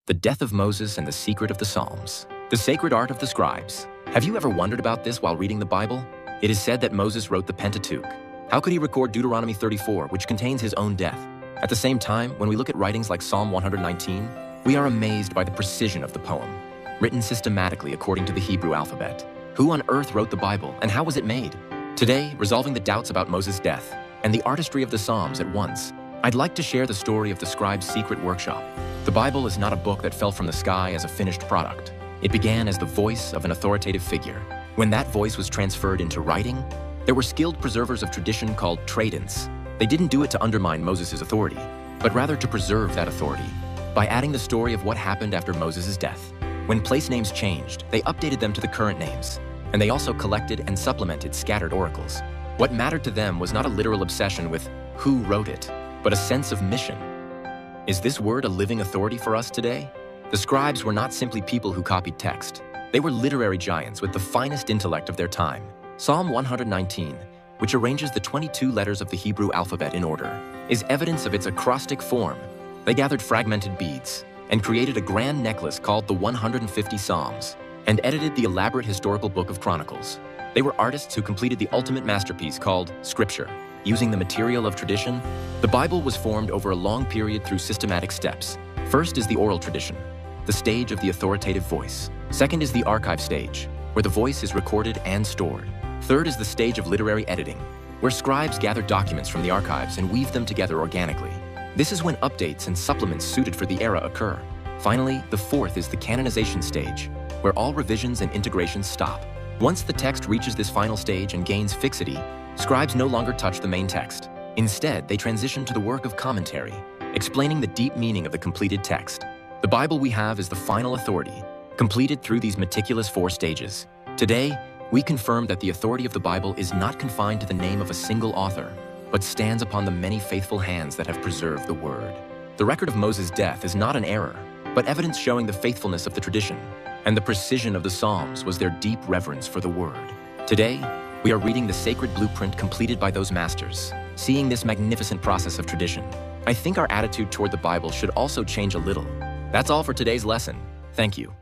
The death of Moses and the secret of the Psalms. The sacred art of the scribes. Have you ever wondered about this while reading the Bible? It is said that Moses wrote the Pentateuch. How could he record Deuteronomy 34, which contains his own death? At the same time, when we look at writings like Psalm 119, we are amazed by the precision of the poem, written systematically according to the Hebrew alphabet. Who on earth wrote the Bible, and how was it made? Today, resolving the doubts about Moses' death and the artistry of the Psalms at once, I'd like to share the story of the scribe's secret workshop. The Bible is not a book that fell from the sky as a finished product. It began as the voice of an authoritative figure. When that voice was transferred into writing, there were skilled preservers of tradition called tradents. They didn't do it to undermine Moses' authority, but rather to preserve that authority by adding the story of what happened after Moses' death. When place names changed, they updated them to the current names, and they also collected and supplemented scattered oracles. What mattered to them was not a literal obsession with who wrote it, but a sense of mission. Is this word a living authority for us today? The scribes were not simply people who copied text. They were literary giants with the finest intellect of their time. Psalm 119, which arranges the 22 letters of the Hebrew alphabet in order, is evidence of its acrostic form. They gathered fragmented beads and created a grand necklace called the 150 Psalms and edited the elaborate historical book of Chronicles. They were artists who completed the ultimate masterpiece called Scripture. Using the material of tradition, the Bible was formed over a long period through systematic steps. First is the oral tradition, the stage of the authoritative voice. Second is the archive stage, where the voice is recorded and stored. Third is the stage of literary editing, where scribes gather documents from the archives and weave them together organically. This is when updates and supplements suited for the era occur. Finally, the fourth is the canonization stage, where all revisions and integrations stop. Once the text reaches this final stage and gains fixity, scribes no longer touch the main text. Instead, they transition to the work of commentary, explaining the deep meaning of the completed text. The Bible we have is the final authority, completed through these meticulous 4 stages. Today, we confirm that the authority of the Bible is not confined to the name of a single author, but stands upon the many faithful hands that have preserved the Word. The record of Moses' death is not an error, but evidence showing the faithfulness of the tradition, and the precision of the Psalms was their deep reverence for the Word. Today, we are reading the sacred blueprint completed by those masters, seeing this magnificent process of tradition. I think our attitude toward the Bible should also change a little. That's all for today's lesson. Thank you.